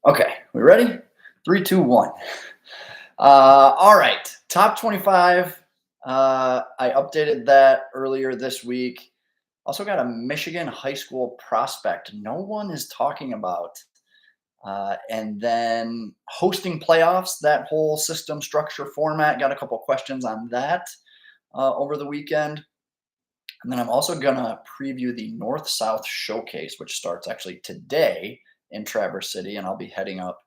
Okay, we ready? Three, two, one. All right, top 25. I updated that earlier this week. Also got a Michigan high school prospect no one is talking about. And then hosting playoffs, that whole system structure format. Got a couple questions on that over the weekend. And then I'm also going to preview the North South Showcase, which starts actually today in Traverse City. And I'll be heading up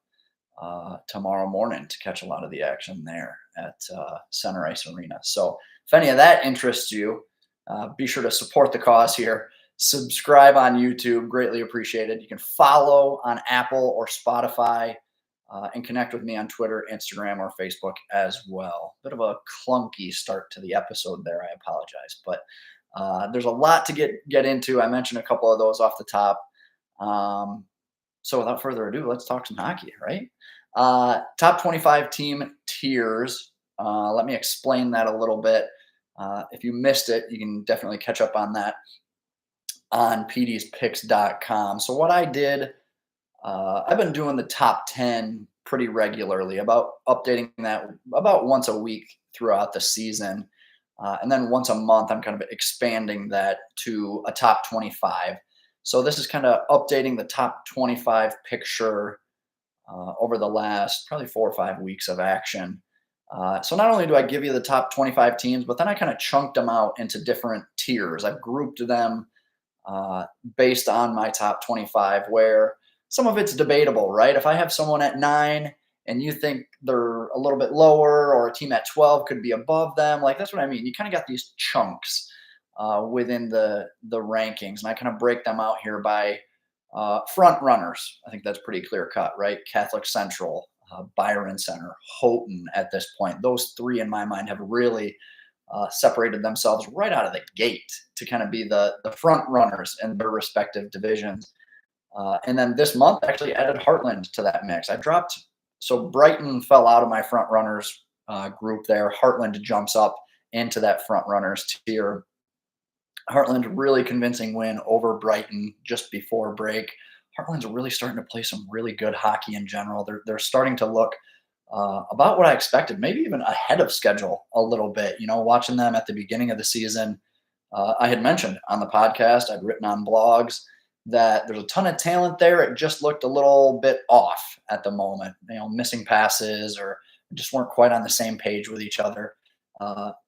tomorrow morning to catch a lot of the action there at Center Ice Arena. So if any of that interests you, be sure to support the cause here. Subscribe on YouTube, greatly appreciated. You can follow on Apple or Spotify and connect with me on Twitter, Instagram, or Facebook as well. Bit of a clunky start to the episode there. I apologize, but there's a lot to get into. I mentioned a couple of those off the top. So without further ado, let's talk some hockey, right? Top 25 team tiers. Let me explain that a little bit. If you missed it, you can definitely catch up on that on pdspicks.com. So what I did, I've been doing the top 10 pretty regularly, about updating that about once a week throughout the season. And then once a month, I'm kind of expanding that to a top 25. So this is kind of updating the top 25 picture over the last probably 4 or 5 weeks of action. So not only do I give you the top 25 teams, but then I kind of chunked them out into different tiers. I've grouped them based on my top 25, where some of it's debatable, right? If I have someone at 9 and you think they're a little bit lower, or a team at 12 could be above them, like that's what I mean. You kind of got these chunks within the rankings, and I kind of break them out here by front runners. I think that's pretty clear cut, right? Catholic Central, Byron Center, Houghton at this point. Those three in my mind have really separated themselves right out of the gate to kind of be the front runners in their respective divisions. And then this month actually added Heartland to that mix. So Brighton fell out of my front runners group there. Heartland jumps up into that front runners tier. Heartland, really convincing win over Brighton just before break. Heartland's really starting to play some really good hockey in general. They're starting to look about what I expected, maybe even ahead of schedule a little bit. You know, watching them at the beginning of the season, I had mentioned on the podcast, I'd written on blogs that there's a ton of talent there. It just looked a little bit off at the moment, you know, missing passes or just weren't quite on the same page with each other.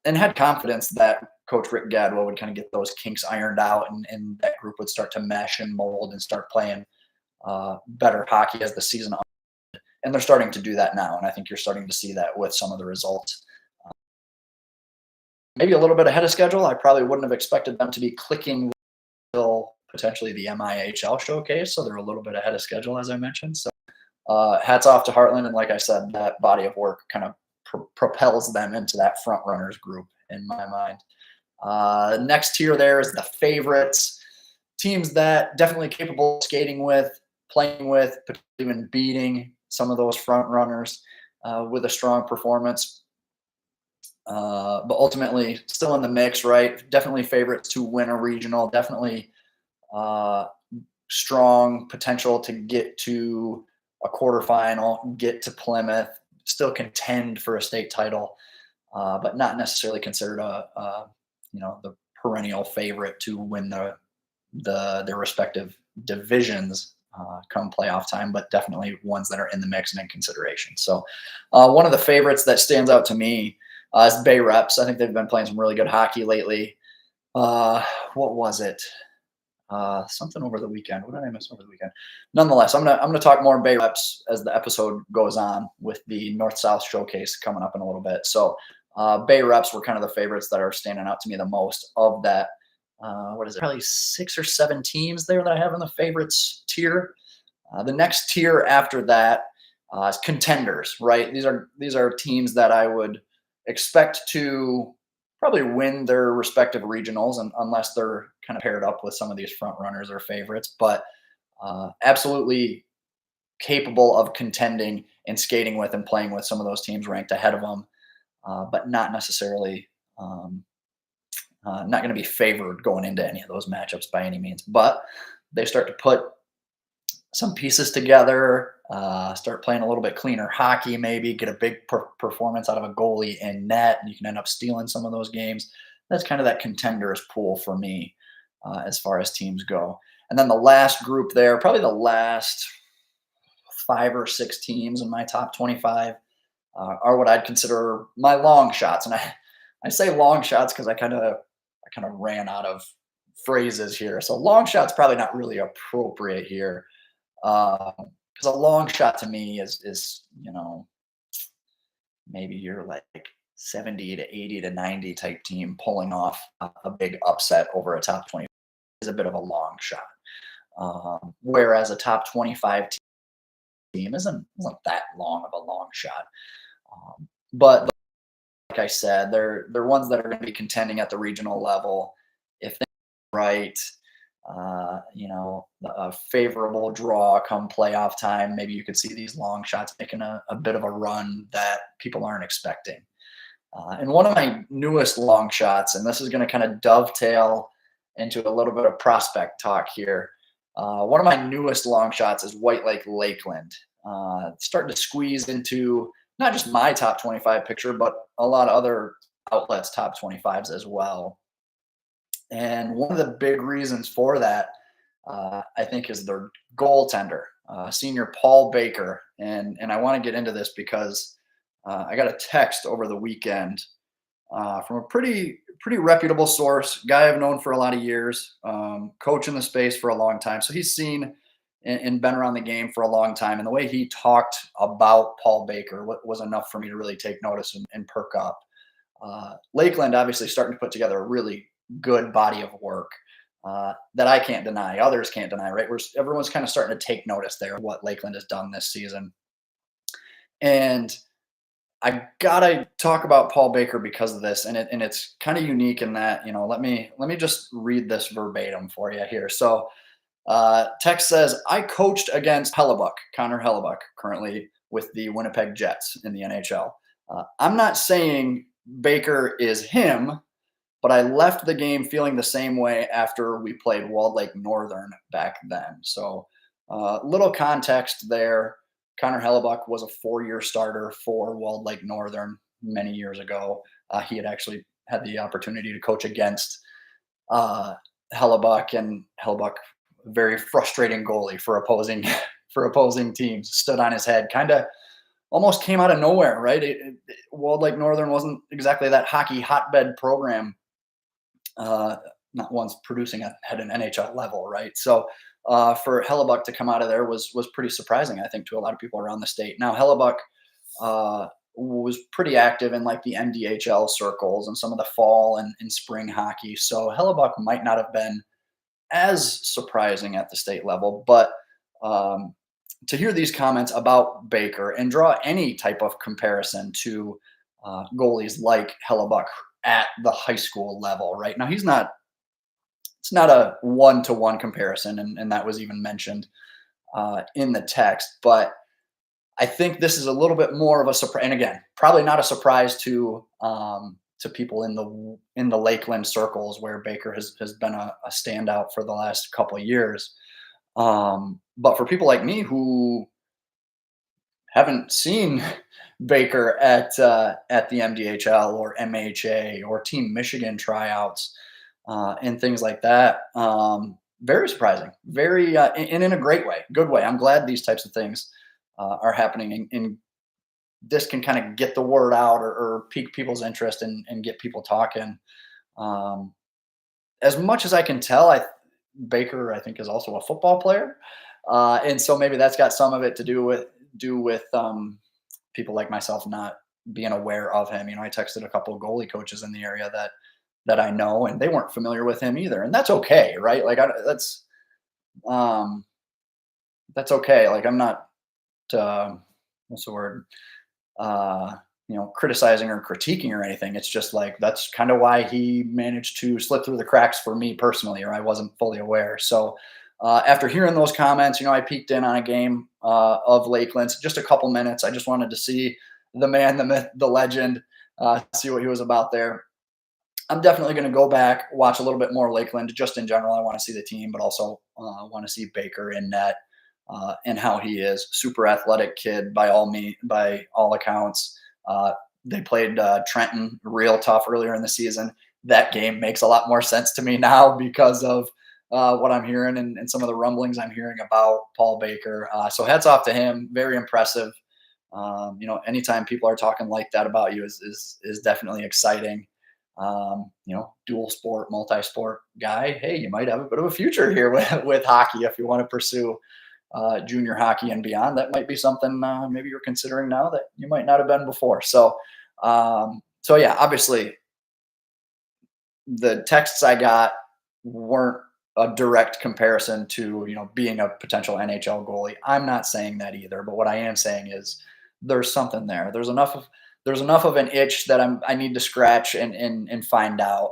And had confidence that Coach Rick Gadwell would kind of get those kinks ironed out, and that group would start to mesh and mold and start playing better hockey as the season on. And they're starting to do that now. And I think you're starting to see that with some of the results. Maybe a little bit ahead of schedule. I probably wouldn't have expected them to be clicking until potentially the MIHL showcase. So they're a little bit ahead of schedule, as I mentioned. So hats off to Heartland. And like I said, that body of work kind of propels them into that front runners group in my mind. Next tier there is the favorites, teams that definitely capable of skating with, playing with, even beating some of those front runners with a strong performance. But ultimately still in the mix, right? Definitely favorites to win a regional, definitely strong potential to get to a quarterfinal, get to Plymouth, still contend for a state title, but not necessarily considered the perennial favorite to win their respective divisions come playoff time, but definitely ones that are in the mix and in consideration. So one of the favorites that stands out to me is Bay Reps. I think they've been playing some really good hockey lately. What was it? Something over the weekend. What did I miss over the weekend? Nonetheless, I'm gonna talk more Bay Reps as the episode goes on with the North South Showcase coming up in a little bit. So Bay Reps were kind of the favorites that are standing out to me the most of that. What is it? Probably 6 or 7 teams there that I have in the favorites tier. The next tier after that is contenders. Right? These are teams that I would expect to probably win their respective regionals, and unless they're kind of paired up with some of these front runners or favorites, but absolutely capable of contending and skating with and playing with some of those teams ranked ahead of them, but not necessarily not going to be favored going into any of those matchups by any means. But they start to put some pieces together, start playing a little bit cleaner hockey, maybe get a big performance out of a goalie in net, and you can end up stealing some of those games. That's kind of that contenders pool for me as far as teams go. And then the last group there, probably the last 5 or 6 teams in my top 25 are what I'd consider my long shots. And I say long shots because I kind of ran out of phrases here. So long shot's probably not really appropriate here. Because a long shot to me is maybe you're like 70 to 80 to 90 type team pulling off a big upset over a top 20 is a bit of a long shot. Whereas a top 25 team isn't that long of a long shot. But like I said, they're ones that are going to be contending at the regional level. If they're right, a favorable draw come playoff time, maybe you could see these long shots making a bit of a run that people aren't expecting. And one of my newest long shots, and this is going to kind of dovetail into a little bit of prospect talk here. One of my newest long shots is White Lake Lakeland. Starting to squeeze into not just my top 25 picture, but a lot of other outlets' top 25s as well. And one of the big reasons for that, I think, is their goaltender, senior Paul Baker. And I want to get into this because I got a text over the weekend from a pretty reputable source, guy I've known for a lot of years, coach in the space for a long time. So he's seen and been around the game for a long time. And the way he talked about Paul Baker was enough for me to really take notice and perk up. Lakeland obviously starting to put together a really good body of work that I can't deny, others can't deny, right? Everyone's kind of starting to take notice there of what Lakeland has done this season. And I gotta talk about Paul Baker because of this, and it's kind of unique in that, let me just read this verbatim for you here. So text says, I coached against Connor Hellebuck, currently with the Winnipeg Jets in the NHL. I'm not saying Baker is him, but I left the game feeling the same way after we played Walled Lake Northern back then. So little context there. Connor Hellebuck was a 4-year starter for Walled Lake Northern many years ago. He had actually had the opportunity to coach against Hellebuck, and Hellebuck, very frustrating goalie for opposing teams, stood on his head, kind of almost came out of nowhere, right? Walled Lake Northern wasn't exactly that hockey hotbed program, not once producing at an NHL level, right? So for Hellebuck to come out of there was pretty surprising, I think, to a lot of people around the state. Now Hellebuck was pretty active in like the MDHL circles and some of the fall and spring hockey. So Hellebuck might not have been as surprising at the state level, but to hear these comments about Baker and draw any type of comparison to goalies like Hellebuck at the high school level, right? Now it's not a one-to-one comparison, and that was even mentioned in the text, but I think this is a little bit more of a surprise, and again, probably not a surprise to people in the Lakeland circles where Baker has been a standout for the last couple of years. But for people like me who haven't seen Baker at the MDHL or MHA or Team Michigan tryouts and things like that, very surprising, very and in a great way, good way. I'm glad these types of things are happening, and this can kind of get the word out or pique people's interest and get people talking. As much as I can tell, Baker, I think, is also a football player, and so maybe that's got some of it to do with people like myself not being aware of him. I texted a couple of goalie coaches in the area that I know, and they weren't familiar with him either, and that's okay, right? Like that's okay. Like I'm not what's the word? Criticizing or critiquing or anything. It's just like that's kind of why he managed to slip through the cracks for me personally, or I wasn't fully aware. So after hearing those comments, I peeked in on a game of Lakeland's, just a couple minutes. I just wanted to see the man, the myth, the legend, see what he was about there. I'm definitely going to go back, watch a little bit more Lakeland just in general. I want to see the team, but also want to see Baker in net. and how he is. Super athletic kid by all accounts. They played Trenton real tough earlier in the season. That game makes a lot more sense to me now because of what I'm hearing and some of the rumblings I'm hearing about Paul Baker. So hats off to him. Very impressive. Anytime people are talking like that about you is definitely exciting. Dual sport, multi-sport guy. Hey, you might have a bit of a future here with hockey if you want to pursue junior hockey and beyond. That might be something maybe you're considering now that you might not have been before. So yeah, obviously the texts I got weren't a direct comparison to being a potential NHL goalie. I'm not saying that either, but what I am saying is there's something there. There's enough of an itch that I need to scratch and find out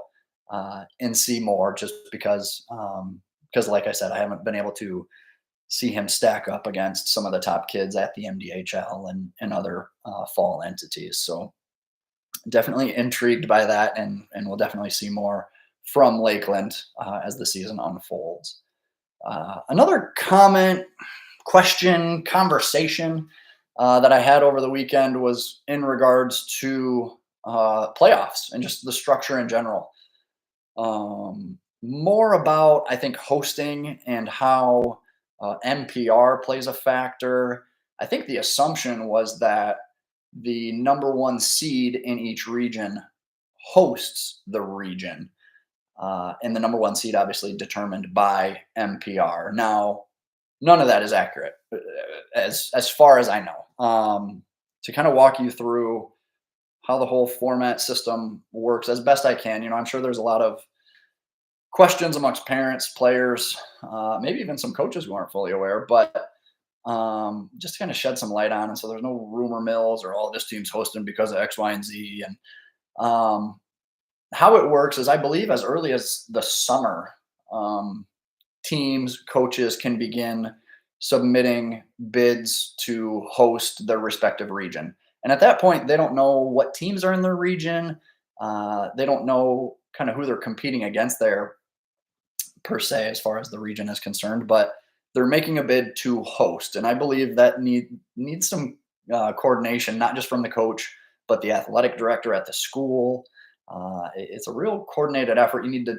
and see more. Just because like I said, I haven't been able to see him stack up against some of the top kids at the MDHL and other fall entities. So definitely intrigued by that, and we'll definitely see more from Lakeland as the season unfolds. Another comment, question, conversation that I had over the weekend was in regards to playoffs and just the structure in general. More about, I think, hosting and how NPR plays a factor. I think the assumption was that the number one seed in each region hosts the region. And the number one seed obviously determined by NPR. Now, none of that is accurate as far as I know. To kind of walk you through how the whole format system works as best I can, I'm sure there's a lot of questions amongst parents, players, maybe even some coaches who aren't fully aware, but just to kind of shed some light on. And so there's no rumor mills or this team's hosting because of X, Y, and Z. And how it works is, I believe, as early as the summer, teams, coaches can begin submitting bids to host their respective region. And at that point, they don't know what teams are in their region. They don't know kind of who they're competing against there per se, as far as the region is concerned, but they're making a bid to host. And I believe that needs some coordination, not just from the coach, but the athletic director at the school. It's a real coordinated effort. You need to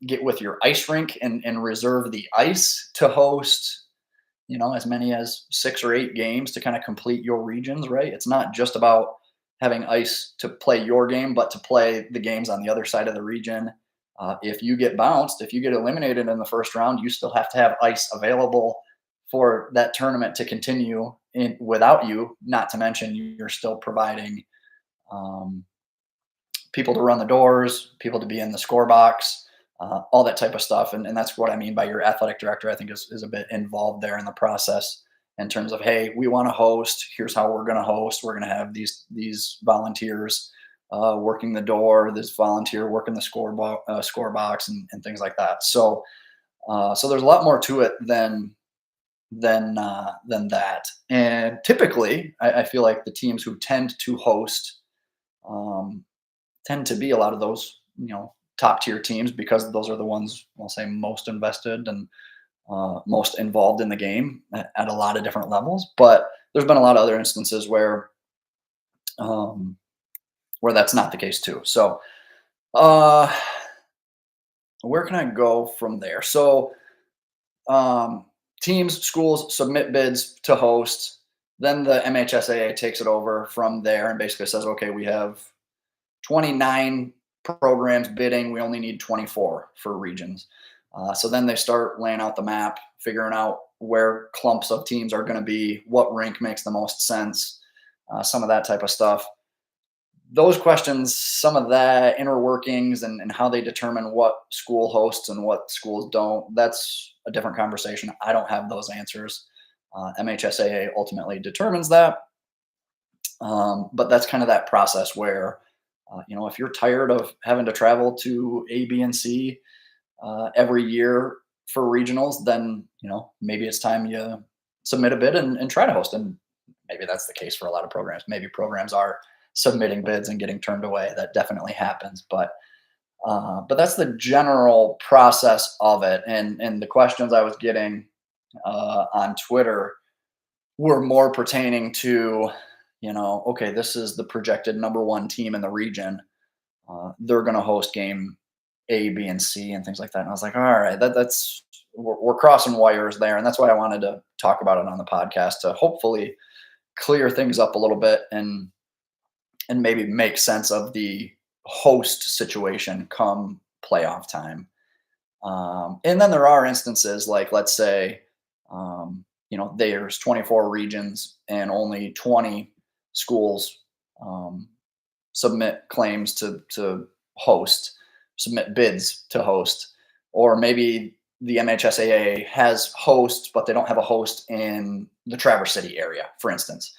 get with your ice rink and reserve the ice to host, as many as 6 or 8 games to kind of complete your regions, right? It's not just about having ice to play your game, but to play the games on the other side of the region. If you get bounced, if you get eliminated in the first round, you still have to have ice available for that tournament to continue without you, not to mention you're still providing people to run the doors, people to be in the score box, all that type of stuff. And that's what I mean by your athletic director, I think is a bit involved there in the process in terms of, hey, we want to host. Here's how we're going to host. We're going to have these volunteers working the door, this volunteer working the score box and things like that. So there's a lot more to it than that. And typically, I feel like the teams who tend to host tend to be a lot of those, top tier teams, because those are the ones, I'll say, most invested and most involved in the game at a lot of different levels. But there's been a lot of other instances where that's not the case too. So where can I go from there? So teams, schools submit bids to host. Then the MHSAA takes it over from there and basically says, okay, we have 29 programs bidding. We only need 24 for regions. So then they start laying out the map, figuring out where clumps of teams are going to be, what rink makes the most sense, some of that type of stuff. Those questions, some of that inner workings and how they determine what school hosts and what schools don't, that's a different conversation. I don't have those answers. MHSAA ultimately determines that. But that's kind of that process where, if you're tired of having to travel to A, B, and C every year for regionals, then, maybe it's time you submit a bid and try to host. And maybe that's the case for a lot of programs. Maybe programs are submitting bids and getting turned away. That definitely happens. But that's the general process of it. And the questions I was getting on Twitter were more pertaining to, okay, this is the projected number one team in the region. They're going to host game A, B, and C, and things like that. And I was like, all right, that's we're crossing wires there, and that's why I wanted to talk about it on the podcast to hopefully clear things up a little bit and maybe make sense of the host situation come playoff time. And then there are instances like, let's say, there's 24 regions and only 20 schools submit claims to host, submit bids to host, or maybe the MHSAA has hosts, but they don't have a host in the Traverse City area, for instance.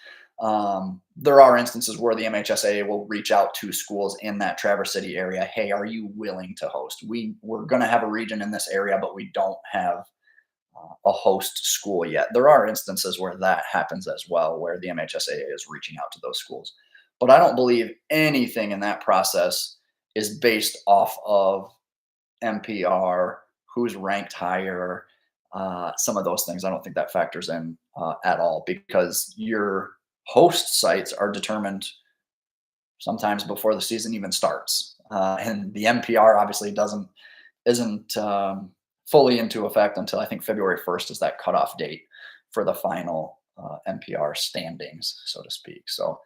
There are instances where the MHSAA will reach out to schools in that Traverse City area. Hey, are you willing to host? We're going to have a region in this area, but we don't have a host school yet. There are instances where that happens as well, where the MHSAA is reaching out to those schools. But I don't believe anything in that process is based off of MPR, who's ranked higher, some of those things. I don't think that factors in at all, because your host sites are determined sometimes before the season even starts, and the MPR obviously isn't fully into effect until I think February 1st is that cutoff date for the final MPR standings, so to speak. So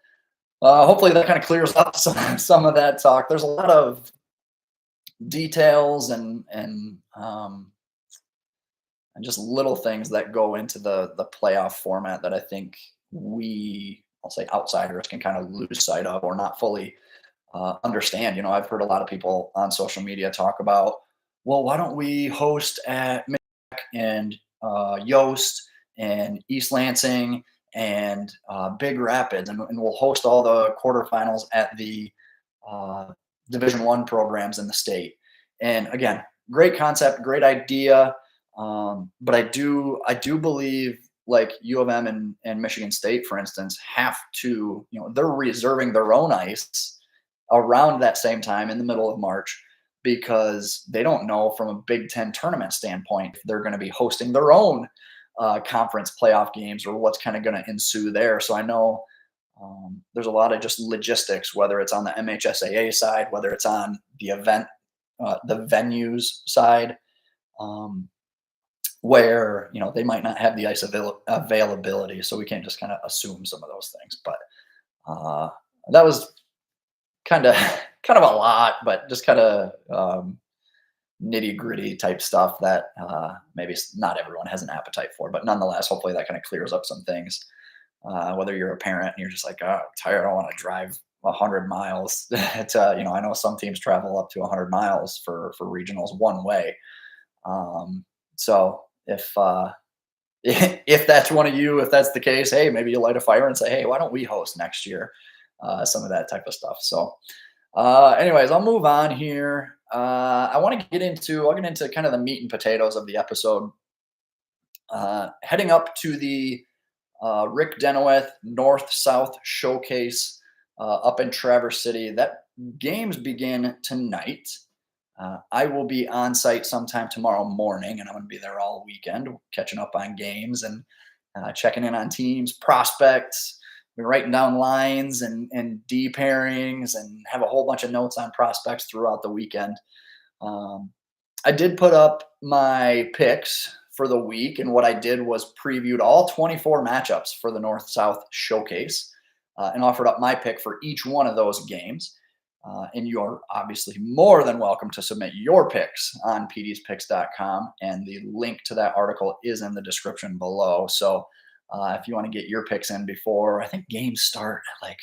hopefully that kind of clears up some of that talk. There's a lot of details and just little things that go into the playoff format that I think I'll say outsiders can kind of lose sight of or not fully understand. I've heard a lot of people on social media talk about, well, why don't we host at and Yost and East Lansing and Big Rapids, and we'll host all the quarterfinals at the Division One programs in the state. And again, great concept, great idea, but I do believe like U of M and Michigan State, for instance, have to, they're reserving their own ice around that same time in the middle of March, because they don't know from a Big Ten tournament standpoint if they're going to be hosting their own conference playoff games or what's kind of going to ensue there. So I know there's a lot of just logistics, whether it's on the MHSAA side, whether it's on the the venues side, where they might not have the ice availability. So we can't just kind of assume some of those things. But that was kind of a lot, but just kind of nitty gritty type stuff that maybe not everyone has an appetite for. But nonetheless, hopefully that kind of clears up some things. Whether you're a parent and you're just like, oh, I'm tired, I don't want to drive 100 miles to, I know some teams travel up to 100 miles for regionals one way. So if that's one of you, if that's the case, hey, maybe you light a fire and say, hey, why don't we host next year? Some of that type of stuff. So anyways, I'll move on here. I'll get into kind of the meat and potatoes of the episode. Heading up to the Rick Denoweth North-South Showcase up in Traverse City. That games begin tonight. I will be on site sometime tomorrow morning, and I'm going to be there all weekend, catching up on games and checking in on teams, prospects. We're writing down lines and D pairings and have a whole bunch of notes on prospects throughout the weekend. I did put up my picks for the week, and what I did was previewed all 24 matchups for the North-South Showcase and offered up my pick for each one of those games. And you're obviously more than welcome to submit your picks on pdspicks.com, and the link to that article is in the description below. So if you want to get your picks in before, I think games start at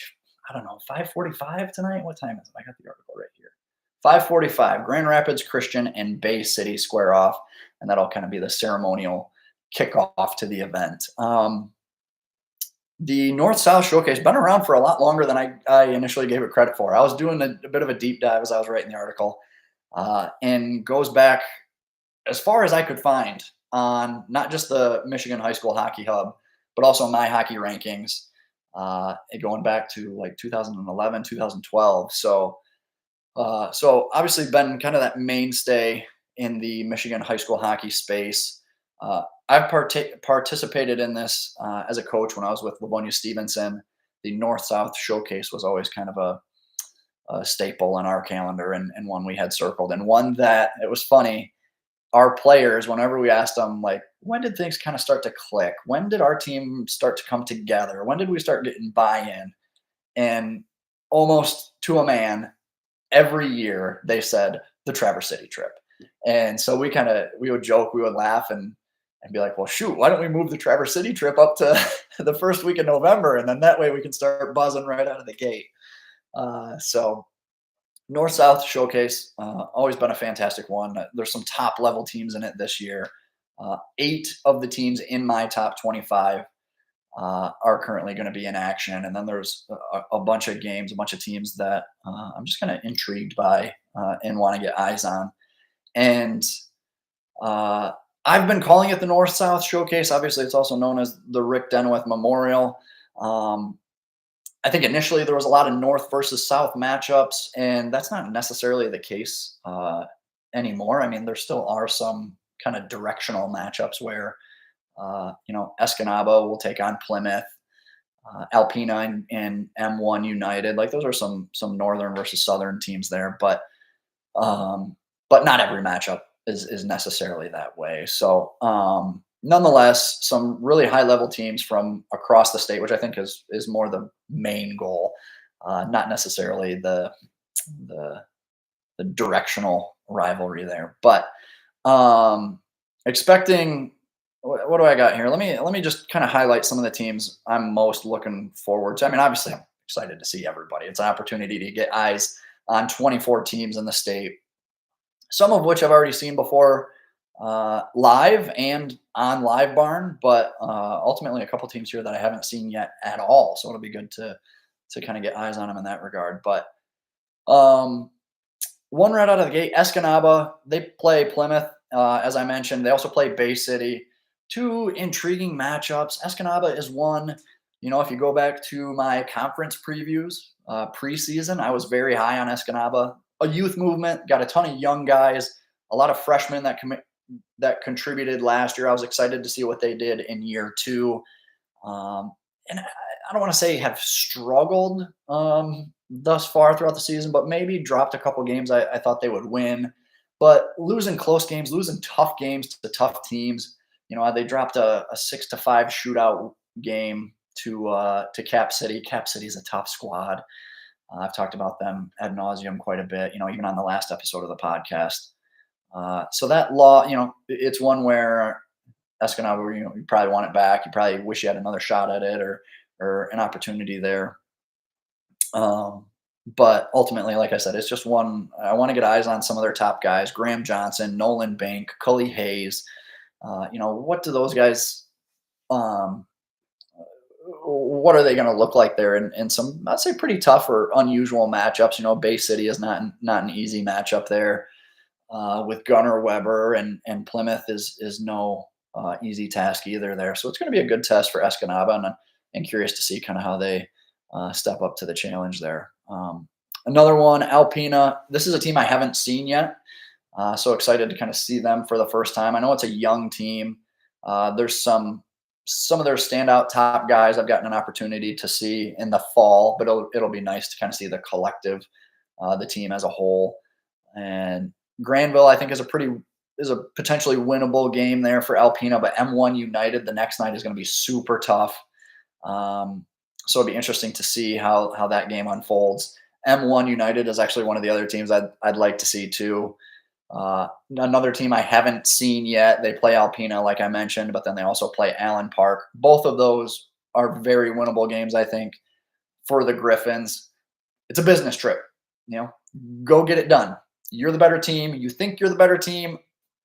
5:45 tonight. What time is it? I got the article right here. 5:45, Grand Rapids Christian and Bay City square off, and that'll kind of be the ceremonial kickoff to the event. The North-South Showcase been around for a lot longer than I initially gave it credit for. I was doing a bit of a deep dive as I was writing the article, and goes back as far as I could find on not just the Michigan High School Hockey Hub, but also my hockey rankings, going back to 2011, 2012. So obviously been kind of that mainstay in the Michigan high school hockey space. I've participated in this as a coach when I was with Livonia Stevenson. The North South Showcase was always kind of a staple on our calendar, and one we had circled, and one that it was funny. Our players, whenever we asked them, like, when did things kind of start to click? When did our team start to come together? When did we start getting buy-in? And almost to a man, every year they said the Traverse City trip. And so we would joke, we would laugh and be like, well, shoot, why don't we move the Traverse City trip up to the first week of November? And then that way we can start buzzing right out of the gate. So North South Showcase, always been a fantastic one. There's some top level teams in it this year. 8 of the teams in my top 25 are currently going to be in action. And then there's a bunch of games, a bunch of teams that I'm just kind of intrigued by and want to get eyes on. And I've been calling it the North South Showcase. Obviously, it's also known as the Rick Denwith Memorial. I think initially there was a lot of North versus South matchups, and that's not necessarily the case anymore. I mean, there still are some kind of directional matchups where, Escanaba will take on Plymouth, Alpena and M1 United. Like those are some Northern versus Southern teams there, but not every matchup is necessarily that way. So nonetheless, some really high level teams from across the state, which I think is more the main goal, not necessarily the directional rivalry there. But expecting, what do I got here? Let me just kind of highlight some of the teams I'm most looking forward to. I mean, obviously, I'm excited to see everybody. It's an opportunity to get eyes on 24 teams in the state, some of which I've already seen before live and on Live Barn, but ultimately a couple teams here that I haven't seen yet at all. So it'll be good to kind of get eyes on them in that regard. But one right out of the gate, Escanaba, they play Plymouth, as I mentioned. They also play Bay City. 2 intriguing matchups. Escanaba is one, if you go back to my conference previews preseason, I was very high on Escanaba. A youth movement, got a ton of young guys, a lot of freshmen that contributed last year. I was excited to see what they did in year 2. And I don't want to say have struggled thus far throughout the season, but maybe dropped a couple games I thought they would win. But losing close games, losing tough games to tough teams. They dropped a 6-5 shootout game to Cap City. Cap City is a tough squad. I've talked about them ad nauseum quite a bit, even on the last episode of the podcast. So that it's one where Escanaba, you probably want it back. You probably wish you had another shot at it or an opportunity there. But ultimately, like I said, it's just one. I want to get eyes on some of their top guys: Graham Johnson, Nolan Bank, Cully Hayes. What do those guys? What are they going to look like there in some, I'd say, pretty tough or unusual matchups? Bay City is not an easy matchup there with Gunnar Weber, and Plymouth is no easy task either there. So it's going to be a good test for Escanaba, and curious to see kind of how they step up to the challenge there. Another one, Alpena. This is a team I haven't seen yet. So excited to kind of see them for the first time. I know it's a young team. There's some of their standout top guys I've gotten an opportunity to see in the fall, but it'll be nice to kind of see the collective, the team as a whole. And Granville, I think, is a potentially winnable game there for Alpena, but M1 United the next night is going to be super tough. So it'll be interesting to see how that game unfolds. M1 United is actually one of the other teams I'd like to see too. Another team I haven't seen yet. They play Alpena, like I mentioned, but then they also play Allen Park. Both of those are very winnable games, I think, for the Griffins. It's a business trip. Go get it done. You're the better team. You think you're the better team.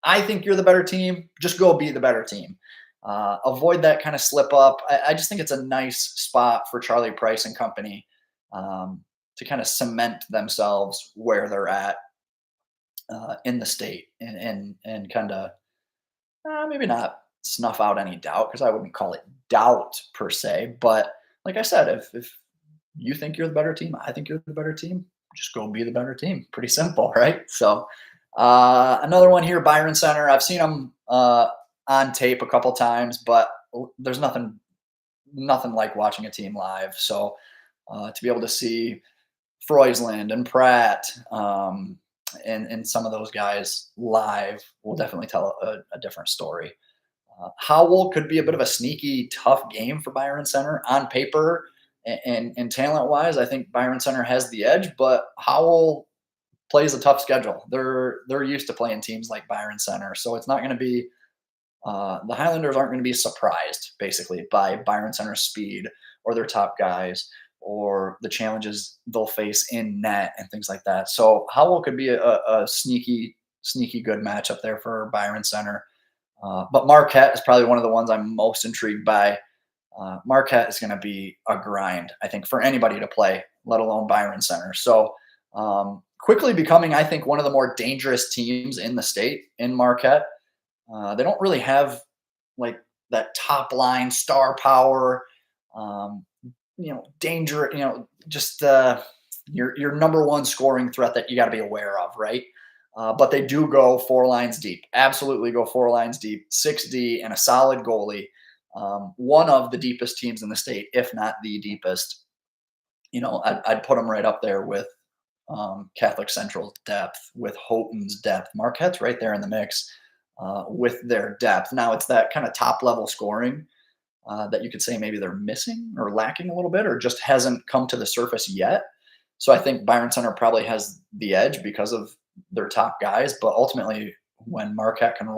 I think you're the better team. Just go be the better team. Avoid that kind of slip up. I just think it's a nice spot for Charlie Price and company to kind of cement themselves where they're at in the state and kind of maybe not snuff out any doubt, because I wouldn't call it doubt per se. But like I said, if you think you're the better team, I think you're the better team, just go be the better team. Pretty simple, right? So another one here, Byron Center. I've seen them on on tape a couple times, but there's nothing like watching a team live. So to be able to see Freusland and Pratt, and some of those guys live will definitely tell a different story. Howell could be a bit of a sneaky, tough game for Byron Center on paper and talent wise. I think Byron Center has the edge, but Howell plays a tough schedule. They're used to playing teams like Byron Center, so it's not going to be the Highlanders aren't going to be surprised basically by Byron Center's speed or their top guys or the challenges they'll face in net and things like that. So Howell could be a sneaky good matchup there for Byron Center. But Marquette is probably one of the ones I'm most intrigued by. Marquette is going to be a grind, I think, for anybody to play, let alone Byron Center. So quickly becoming, I think, one of the more dangerous teams in the state in Marquette. They don't really have like that top line star power, danger, just your number one scoring threat that you got to be aware of, right? But they do go four lines deep, absolutely go four lines deep, 6D, and a solid goalie. One of the deepest teams in the state, if not the deepest. I'd put them right up there with Catholic Central's depth, with Houghton's depth. Marquette's right there in the mix with their depth. Now it's that kind of top level scoring that you could say maybe they're missing or lacking a little bit, or just hasn't come to the surface yet. So I think Byron Center probably has the edge because of their top guys. But ultimately, when Marquette can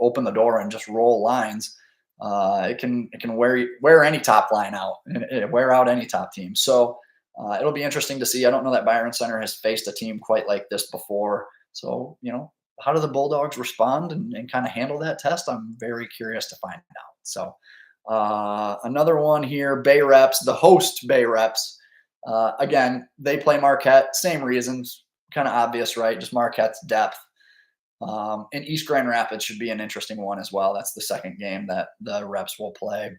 open the door and just roll lines, it can wear any top line out and wear out any top team. So it'll be interesting to see. I don't know that Byron Center has faced a team quite like this before. So how do the Bulldogs respond and kind of handle that test? I'm very curious to find out. So another one here, Bay Reps, the host Bay Reps. Again, they play Marquette, same reasons, kind of obvious, right? Just Marquette's depth. And East Grand Rapids should be an interesting one as well. That's the second game that the Reps will play.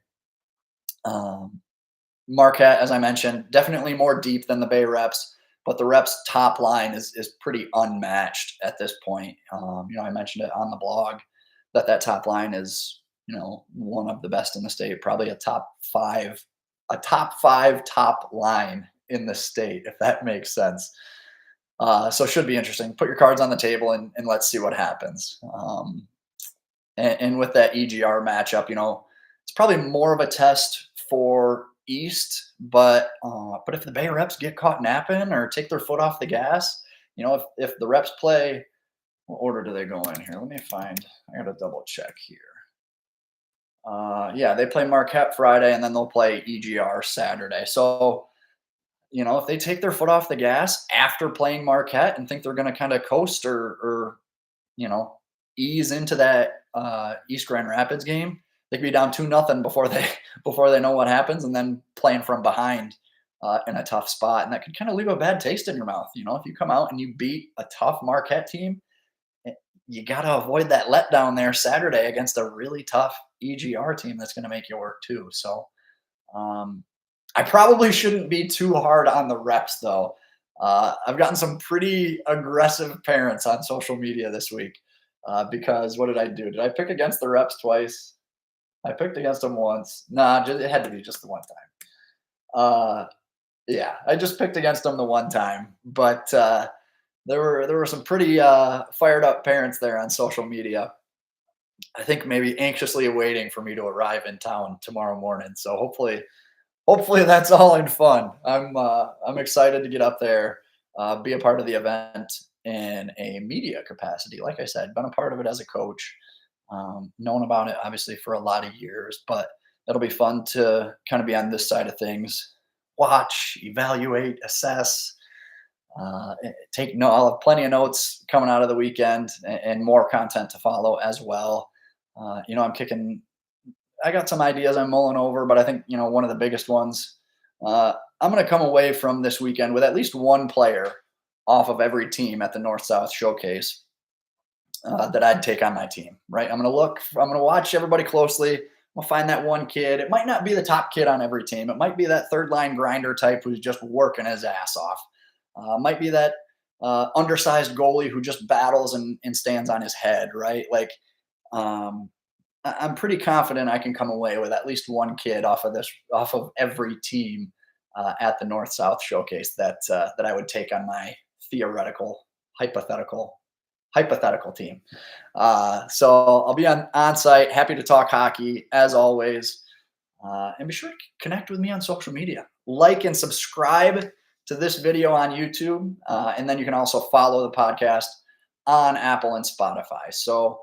Marquette, as I mentioned, definitely more deep than the Bay Reps, but the Reps top line is pretty unmatched at this point. I mentioned it on the blog that top line is, one of the best in the state, probably a top five top line in the state, if that makes sense. So it should be interesting. Put your cards on the table and let's see what happens. And with that EGR matchup, it's probably more of a test for East, but if the Bay Reps get caught napping or take their foot off the gas, if the Reps play, what order do they go in here? Let me find. I got to double check here. Yeah, they play Marquette Friday and then they'll play EGR Saturday. So if they take their foot off the gas after playing Marquette and think they're going to kind of coast or ease into that East Grand Rapids game, they could be down 2-0 before they know what happens, and then playing from behind in a tough spot, and that could kind of leave a bad taste in your mouth. If you come out and you beat a tough Marquette team, you got to avoid that letdown there Saturday against a really tough EGR team that's going to make you work too. So. I probably shouldn't be too hard on the Reps, though. I've gotten some pretty aggressive parents on social media this week because what did I do? Did I pick against the Reps twice? I picked against them once. Nah, it had to be just the one time. Yeah, I just picked against them the one time. But there were some pretty fired up parents there on social media. I think maybe anxiously awaiting for me to arrive in town tomorrow morning. So hopefully that's all in fun. I'm excited to get up there, be a part of the event in a media capacity. Like I said, been a part of it as a coach, known about it obviously for a lot of years, but it'll be fun to kind of be on this side of things, watch, evaluate, assess, take note. I'll have plenty of notes coming out of the weekend and more content to follow as well. I got some ideas I'm mulling over, but I think, one of the biggest ones, I'm going to come away from this weekend with at least one player off of every team at the North-South Showcase that I'd take on my team, right? I'm going to watch everybody closely. We'll find that one kid. It might not be the top kid on every team. It might be that third line grinder type who's just working his ass off. Might be that undersized goalie who just battles and stands on his head, right? I'm pretty confident I can come away with at least one kid off of every team at the North South Showcase that I would take on my theoretical, hypothetical, hypothetical team. So I'll be on site. Happy to talk hockey as always, and be sure to connect with me on social media. Like and subscribe to this video on YouTube, and then you can also follow the podcast on Apple and Spotify. So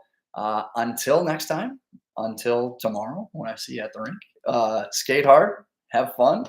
until next time, until tomorrow when I see you at the rink, skate hard, have fun,